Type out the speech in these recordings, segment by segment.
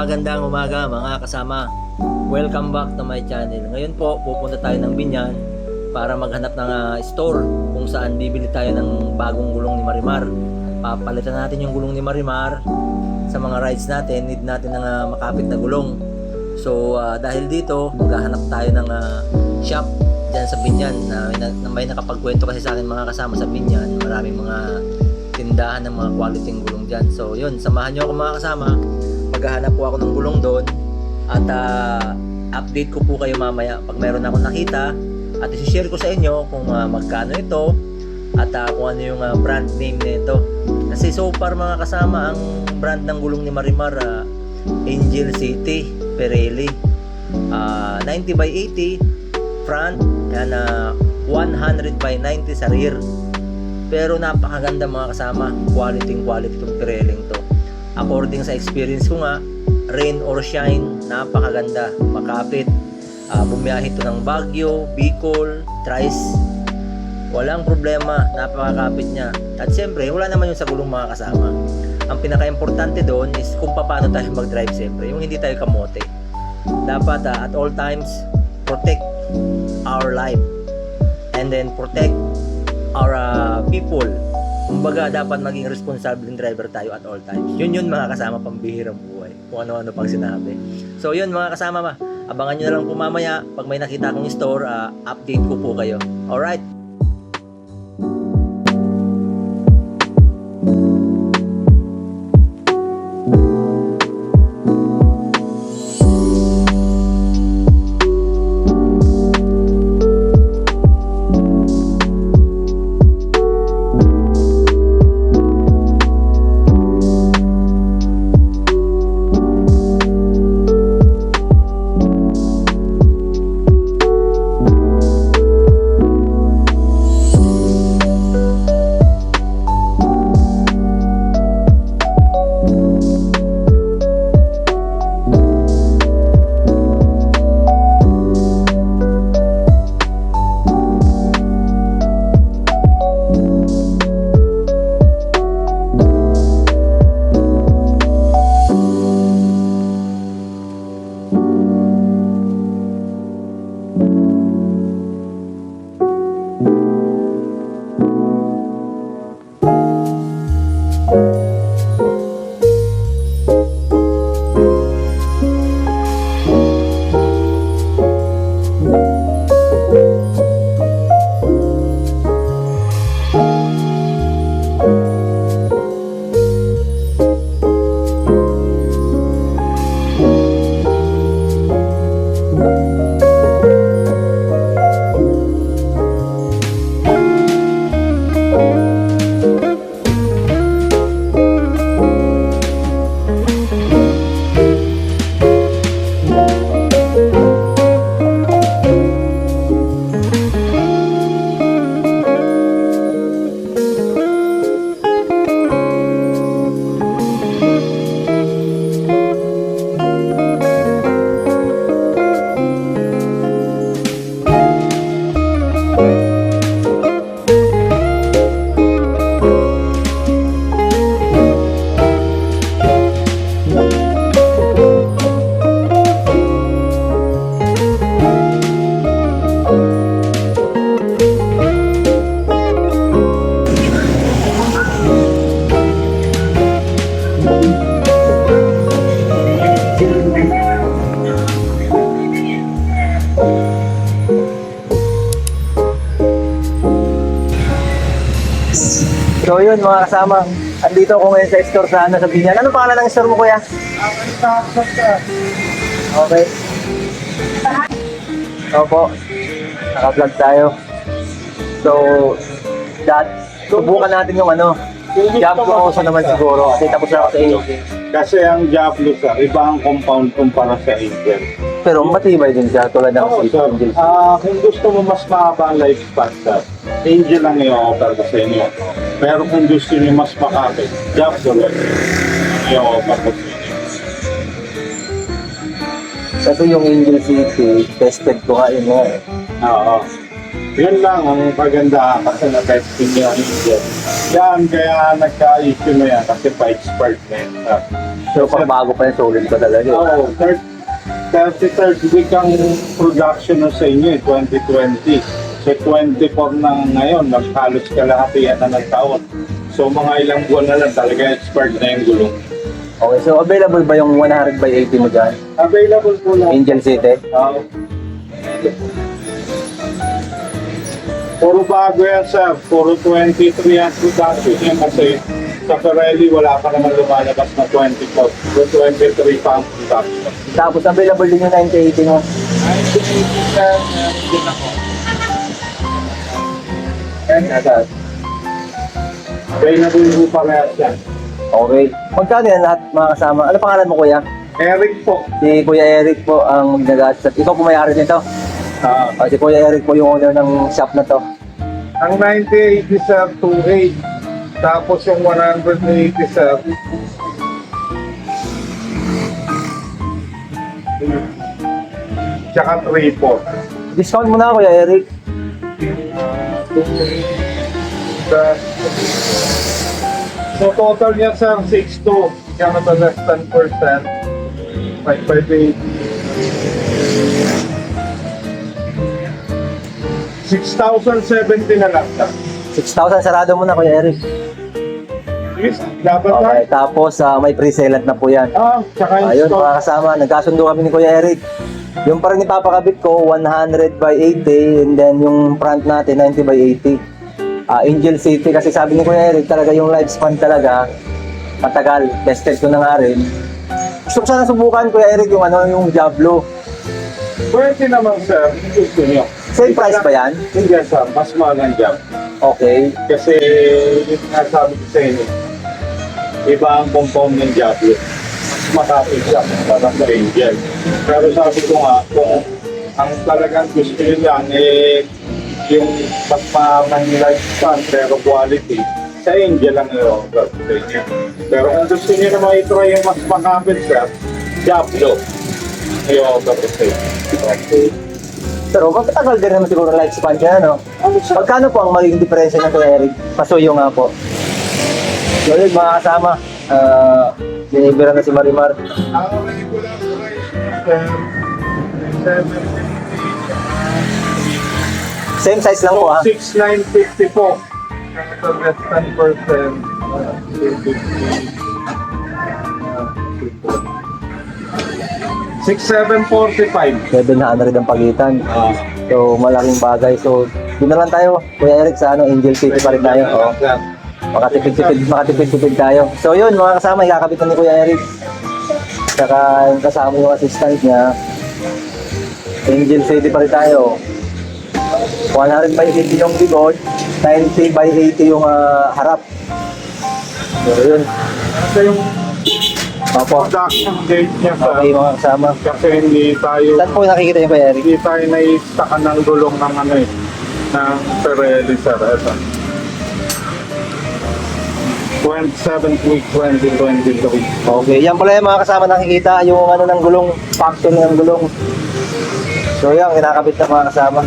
Magandang umaga mga kasama. Welcome back to my channel. Ngayon po, pupunta tayo ng Binyan para maghanap ng store kung saan bibili tayo ng bagong gulong ni Marimar. Papalitan natin yung gulong ni Marimar sa mga rides natin. Need natin ng makapit na gulong. So dahil dito, maghahanap tayo ng shop dyan sa Binyan na may nakapagkwento kasi sa akin mga kasama sa Binyan. Maraming mga tindahan ng mga quality gulong dyan. So yun, samahan nyo ako mga kasama. Maghahanap po ako ng gulong doon at update ko po kayo mamaya pag mayroon akong nakita at isi-share ko sa inyo kung magkano ito at kung ano yung brand name nito. Kasi so far mga kasama, ang brand ng gulong ni Marimar Angel City Pirelli 90 by 80 front and 100 by 90 sa rear. Pero napakaganda mga kasama, quality itong Pirelli to. According sa experience ko nga, rain or shine, napakaganda, makapit. Bumiyahe ito ng Baguio, Bicol, Trice, walang problema, napakakapit niya. At siyempre, wala naman yung sa gulong mga kasama. Ang pinaka-importante doon is kung paano tayo mag-drive siyempre, yung hindi tayo kamote. Dapat at all times, protect our life and then protect our people. Kumbaga, dapat maging responsibleng driver tayo at all times. Yun mga kasama, pambihirang buhay. Kung ano-ano pang sinabi. So yun mga kasama, abangan nyo na lang po mamaya. Pag may nakita akong store, update ko po kayo. Alright? So yun mga kasama, andito ako ngayon sa store sa Binyan. Ano pangalan ng store mo kuya? Okay. Opo, naka-vlog tayo. So, subukan natin yung job ko naman siguro kasi tapos na ako sa AJ. Kasi ang Diablo sir, iba ang compound kumpara sa Angel. Pero matibay din siya tulad ng Angel. Kung gusto mo mas mahaba ang lifespan sir, Angel ang i-offer ko sa inyo. Pero kung gusto niyo mas makapit, Diablo ang i-offer ko sa inyo. Kasi yung Angel City, tested ko nga yun nga eh. Oo. Yun lang ang kagandahan kasi na-testing yung engine. Yan, kaya nagka-issue na yan kasi pa-expired na yan. So, pag bago pa yan, solid pa talaga. Oo, 33rd week ang production na sa inyo, 2020. So, 24 na ngayon, naghalos kalahatian na ng taon. So, mga ilang buwan na lang talaga expired na yung gulong. Okay, so available ba yung 100/80 mo dyan? Available po lang. Angel City? Puro bago yan, sir. Puro 23 ang production yan kasi sa Pirelli wala pa naman lumalabas na 24. Puro 23 pa ang production. Tapos available din yung 90/80 mo. 1980 sir, din ako. And that. Available po pa rin yan. Okay. Magkano yan lahat mga kasama? Ano pangalan mo, kuya? Eric po. Si Kuya Eric po ang nag-assist. Ikaw po may-ari nito. Si Kuya Eric po yung owner ng shop na to. Ang 9080 sir, 2.8. Tapos yung 180 sir, tsaka 3.4. Discount mo na, Kuya Eric. So total niya sir, 6.2. Kaya na less than percent. 5.8. 6,070 na lang sir. 6,000 sarado mo na, Kuya Eric. Yes, dapat Okay, tapos may pre-sealant na po yan. Tsaka yung Ayun, stock. mga kasama, nagkasundo kami ni Kuya Eric. Yung pa rin ipapakabit ko, 100/80, and then yung front natin, 90/80. Angel City, kasi sabi ni Kuya Eric, talaga yung lifespan talaga, matagal. Tested ko na nga rin. Gusto ko sana subukan, Kuya Eric, yung Diablo. Pwede naman sir, gusto niyo. Same price ba yan? Hindi sir, mas mahal ang job. Okay. Kasi yung nasabi ko sa inyo, iba ang compound ng Diablo. Mas matapos siya para sa Angel. Pero sabi ko nga, kung ang talagang gusto nyo yan, yung mas mahamang lifespan pero quality, sa Angel lang i-offer sa inyo. Pero kung gusto nyo naman i-try yung mas makapit siya, Diablo i-offer ko sa inyo. Okay. Pero magkatagal din naman siguro lifespan kaya, no? Magkano po ang magiging diferensya ng Kuya Eric? Pasuyo nga po. So yun, mga kasama, binibira na si Marimar. Ang regular price sir, 750. Same size lang po, ha? 6,950 po. Sa less than percent, 6,745. 700 ang pagitan. So, malaking bagay. So, yun na lang tayo, Kuya Eric, sa Angel City pa rin tayo. Oh. Makatipid-tipid tayo. So, yun, mga kasama, ikakabit na ni Kuya Eric. Saka, yung kasama yung assistant niya. Angel City pa rin tayo. 100/80 yung bigot, 90/80 yung harap. So, yun. Ito yung Opo. production date niya sa Okay, mga kasama. kasi hindi tayo Saan po nakikita yung Kuya Eric? hindi tayo naistakan ng gulong ng ng Pirelli sir. Ito. 27th week 2023. Okay, yan pala yung mga kasama nakikita, yung ng gulong, function ng gulong. So yan, kinakabit ng mga kasama.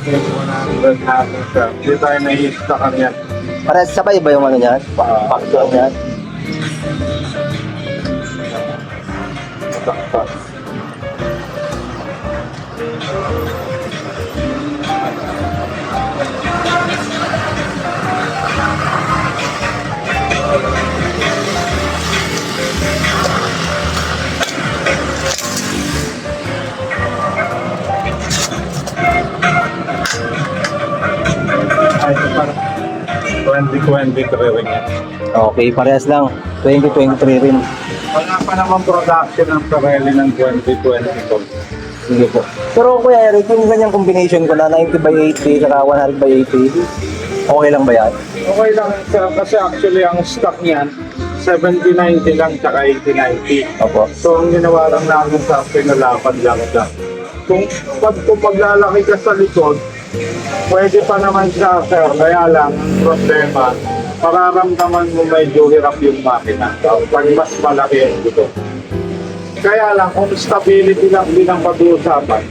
100 natin sir. Hindi tayo naistakan yan. Parehas sabay ba yung niyan? Function niyan? Saksak. Ay, ito para 2023 rin yan. Okay, parehas lang. 2023 rin. Wala pa naman production ng Pirelli ng 2022. Sige po. Pero Kuya Eric, yung ganyang combination ko na 90/80 saka 100/80, okay lang ba yan? Okay lang sir, kasi actually ang stock niyan 70-90 lang tsaka 80-90. Opo. So ang ginawa lang namin sa pinalapad lang siya. Kung maglalaki ka sa likod, pwede pa naman siya sir, kaya lang ang problema, pararamdaman mo medyo hirap yung makina pag mas malaki yung likod. Kaya lang, kung stability lang din ang pag-uusapan,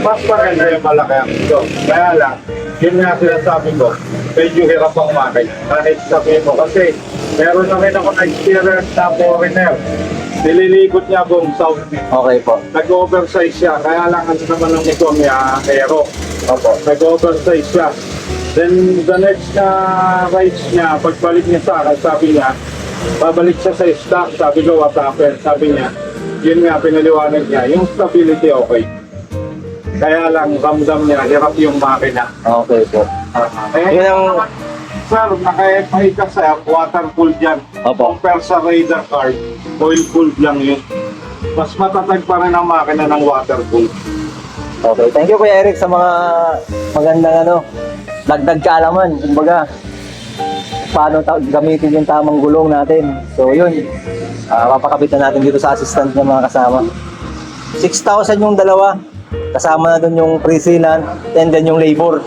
mas maganda yung malaki ang ito. Kaya lang, yun nga sinasabi ko, medyo hirap ang makina. Kahit sabihin mo, kasi meron na rin ako na-experience na foreigner. Nililikot niya buong South Beach. Okay po. Nag-oversize siya, kaya lang ang naman ng ito niya, aero. Opo. Nag-oversize siya. Then the next na rides niya, pagbalik niya sa akin, sabi niya, babalik siya sa stock, sabi ko, what happened? Sabi niya, yun nga, pinaliwanag niya, yung stability okay. Kaya lang, ramdam niya, hirap yung makina. Okay po. Eh, Yun ang- sir, naka-FI ka sir, water-cooled yan. Opo. Compare sa Raider car, oil-cooled lang yun. Mas matatag pa rin ang makina ng water-cooled. Okay. Thank you Kuya Eric sa mga magandang dagdag kaalaman. Kumbaga, paano gamitin yung tamang gulong natin. So yun, papakabit na natin dito sa assistant ng mga kasama. 6,000 yung dalawa. Kasama na dun yung pre-sealant and then yung labor.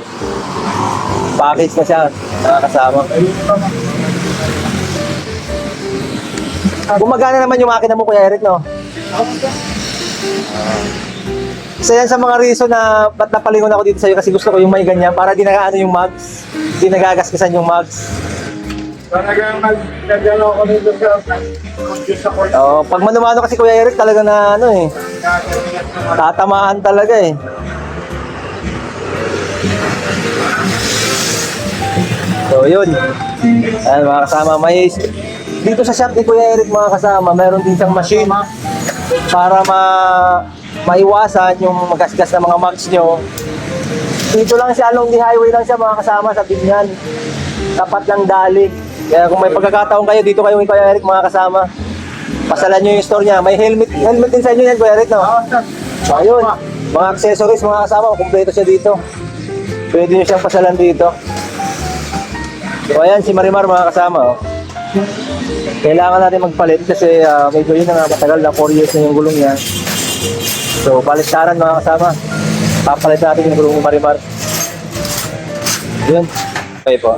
Package na siya, nakakasama. Gumagana naman yung makina mo, Kuya Eric, no? Isa yan sa mga reason na ba't napalingon ako dito sa'yo kasi gusto ko yung may ganyan para di nagaano yung mags, di nagagasgasan yung mags. Talagang nag-ano ako nito sir, nag-confuse ako. Oh, pag manumano kasi Kuya Eric talaga na tatamaan talaga eh. So yun. Ayan mga kasama, may dito sa shop ni Kuya Eric mga kasama, mayroon din siyang machine para maiwasan yung magasgas na mga mags nyo. Dito lang siya, along the highway lang siya mga kasama sa Binyan. Tapat lang dali. Kaya kung may pagkakataon kayo, dito kayo kay Kuya Eric mga kasama. Pasalan nyo yung store niya. May helmet din sa inyo yan Kuya Eric, no? So ayun, mga accessories mga kasama, kumpleto siya dito. Pwede nyo siyang pasalan dito. So ayan, si Marimar mga kasama. Kailangan natin magpalit kasi medyo yun na nga matagal na 4 years na yung gulong niya. So palistaran mga kasama. Papalit natin yung gulong ni Marimar. Yun. Okay po.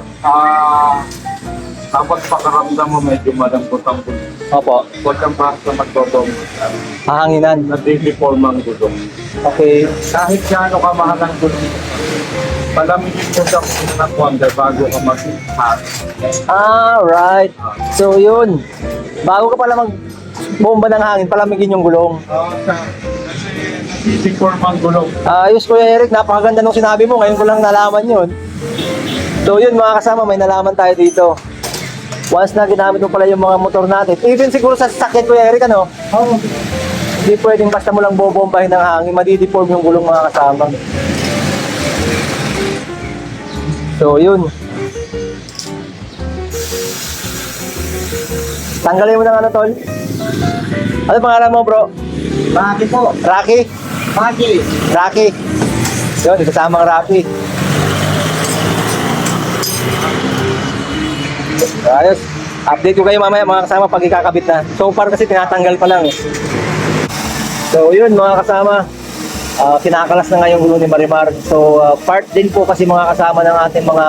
Tapos pakaramdam mo medyo malambot ang gulong. Opo. Huwag kang basta magdodong. Hahanginan. Nadideform ang gulong. Okay. Kahit gaano ka mahal ang gulong, palamigin mo siya kung ng wonder bago ka mag-hat. Right. So yun. Bago ka pala mag-bomba ng hangin, palamigin yung gulong. Nadideform ang gulong. Ayos Kuya Eric, napakaganda nung sinabi mo. Ngayon ko lang nalaman yun. So yun mga kasama, may nalaman tayo dito. Once na ginamit mo pala yung mga motor natin, even siguro sa sasakyan Kuya Eric, hindi pwedeng basta mo lang bobombahin ng hangin, madideform yung gulong mga kasama. So yun. Tanggalin mo ng tol. Ano pangalan mo bro? Rocky po. Rocky? Rocky. Yun, kasamang Rocky. Ayos. Update ko kayo mamaya mga kasama pag ikakabit na. So far kasi tinatanggal pa lang eh. So yun mga kasama. Kinakalas na nga yung gulong ni Marimar. So part din po kasi mga kasama ng ating mga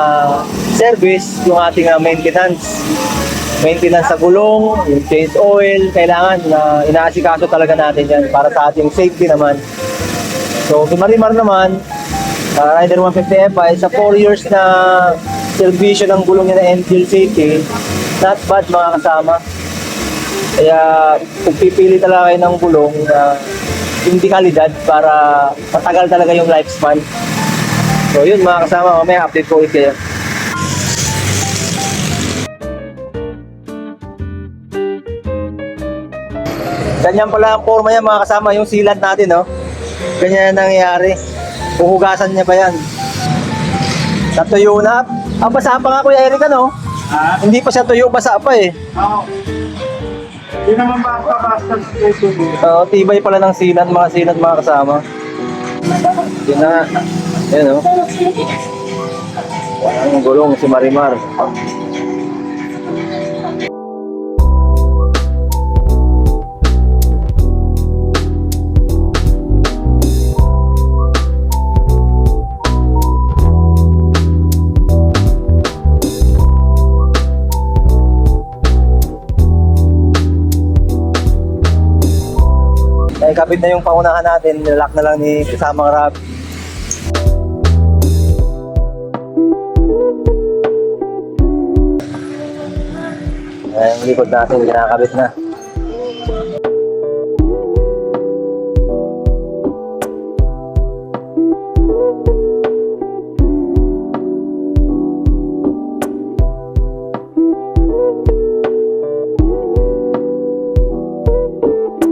service, yung ating maintenance. Maintenance sa gulong, yung change oil, kailangan na inaasikaso talaga natin yan para sa ating safety naman. So si Marimar naman, Rider 150 FI, sa 4 years na servisyo ng gulong niya na Enfield City, not bad mga kasama. Kaya kung pipili talaga kayo ng gulong na hindi kalidad para matagal talaga yung lifespan. So yun mga kasama, mamaya update ko ulit kayo. Ganyan pala ang forma niya mga kasama, yung sealant natin, no? Ganyan ang nangyayari. Puhugasan niya pa yan. Natuyo na. Basa pa nga Kuya Eric, no? Hindi pa siya tuyo, basa pa eh. Hindi naman basta-basta sa Tibay pala ng sealant, mga kasama. Yun na. Yan, no? Ang gulong si Marimar. May kapit na yung paunahan natin, nilock na lang ni kasamang Rob. Ayan, yung likod natin, kinakabit na.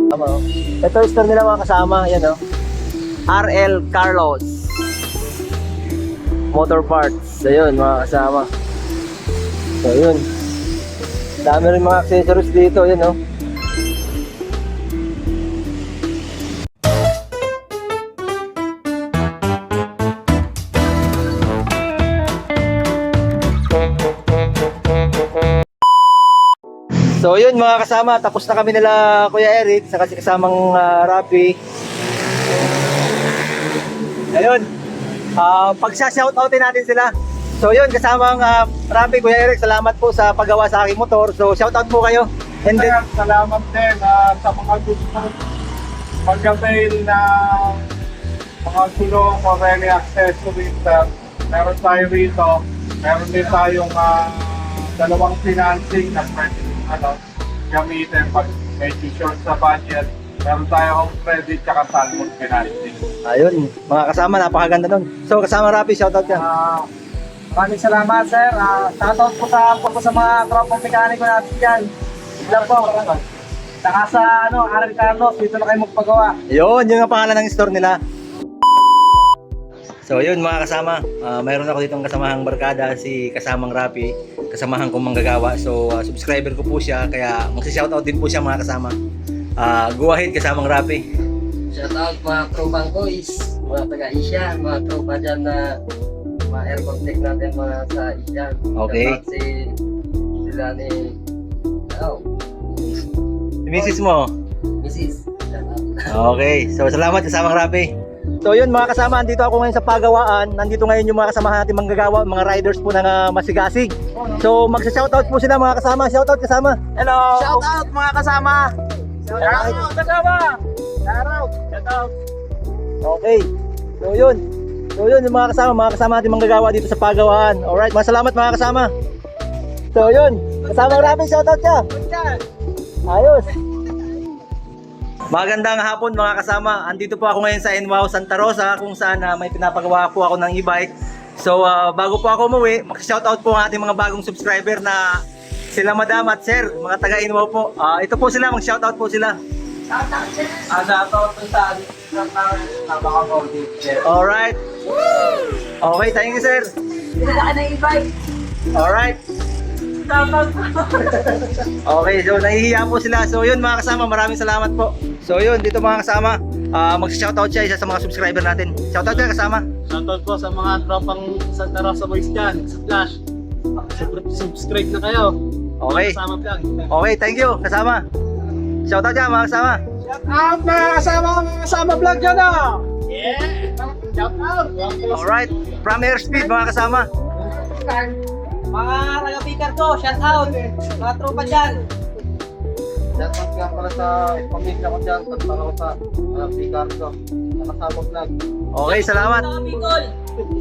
Tama, oh. Ito yung store nila mga kasama, yan o. RL Carlos Motor Parts. Ayun mga kasama. So yun. Dami rin mga accessories dito, yan o. So yun mga kasama, tapos na kami nila Kuya Eric sa kasi kasamang Rapi. Ayun, pagsa-shoutoutin natin sila. So yun, kasamang Rapi, Kuya Eric, salamat po sa paggawa sa aking motor. So shoutout po kayo. And then, Salamat din sa mga gusto mag-avail na mga gulong o any accessories. Meron tayo rito. Meron din tayong dalawang financing na pwede gamitin pag medyo short sa budget. Meron tayo home credit tsaka salmon financing. ayun, mga kasama, napakaganda nun. So kasama Rapi, shoutout ka. Maraming salamat, sir. Shoutout po sa mga tropang mekaniko natin dyan. Sila po. Saka sa RL Carlos, dito na kayo magpagawa. Yun, yung ang pangalan ng store nila. So yun mga kasama, mayroon ako ditong kasamahang barkada, si kasamang Rapi, kasamahan kong manggagawa. So subscriber ko po siya, kaya magsi-shoutout din po siya mga kasama. Go ahead kasamang Rapi. Shoutout mga tropang boys, mga taga-Isya, mga tropa dyan na mga air contact natin mga sa Isya. Okay. Shoutout sila ni Si Mrs. mo. Mrs. Shoutout. Okay, so salamat kasamang Rapi. So yun mga kasama, andito ako ngayon sa pagawaan. Nandito ngayon yung mga kasamahan natin manggagawa, mga riders po ng Masigasig. So magsa-shoutout po sila mga kasama. Shoutout kasama. Hello! Shoutout mga kasama! Shoutout kasama! Shoutout! Okay. So yun yung mga kasama natin manggagawa dito sa pagawaan. Alright, masalamat mga kasama. So yun, kasamang Rapi, shoutout ka. Ayos. Magandang hapon mga kasama. Andito po ako ngayon sa NWOW Santa Rosa kung saan may pinapagawa po ako ng e-bike. So bago po ako umuwi, mag-shoutout po ang ating mga bagong subscriber na sila Madam at Sir, mga taga NWOW po. Ito po sila, mag-shoutout po sila. Shoutout po sa napaka-motive, sir. Alright. Okay, thank you sir. Alright. Okay, so nahihiya po sila. So yun mga kasama, maraming salamat po. So yun, dito mga kasama, mag-shoutout siya, isa sa mga subscriber natin. Shoutout ka kasama. Shoutout po sa mga tropang Santa Rosa boys dyan, sa Flash. Subscribe na kayo. Okay. Kasama vlog. Okay, thank you kasama. Shoutout ka mga kasama. Shoutout mga kasama vlog dyan Yeah! Shoutout! Alright, from Airspeed mga kasama. Mga taga-picker ko, shoutout! Mga tropa dyan! Shoutout nga pala sa pamilya ko dyan, pagpala ko sa picar ko, nakasama vlog. Okay, salamat.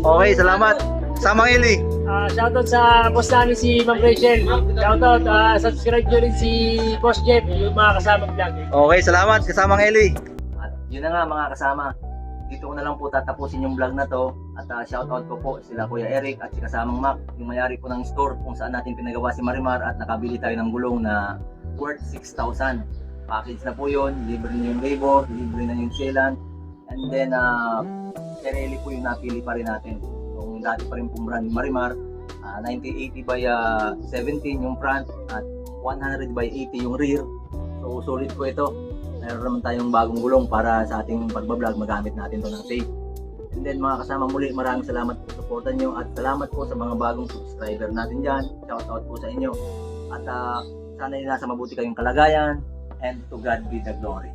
Okay, salamat. Samang Eli. Shoutout sa boss namin si Ma'am Rachel. Shoutout, subscribe nyo rin si Boss Jeff, yung mga kasama vlog. Okay, salamat kasamang Eli. At yun na nga mga kasama. Dito ko na lang po tatapusin yung vlog na to. At shoutout ko po sila Kuya Eric at si kasamang Mac, yung mayari po ng store kung saan natin pinagawa si Marimar at nakabili tayo ng gulong na worth 6,000. Package na po yun, libre na yung labor, libre na yung sealant. And then, Pirelli po yung napili pa rin natin. Yung dati pa rin pong brand Marimar, 9080 by 17 yung front at 100 by 80 yung rear. So solid po ito. Meron naman tayong bagong gulong para sa ating pagbablog, magamit natin to ng safe. And then mga kasama, muli maraming salamat po sa supportan nyo at salamat po sa mga bagong subscriber natin dyan. Shoutout po sa inyo. At sana nasa mabuti kayong kalagayan and to God be the glory.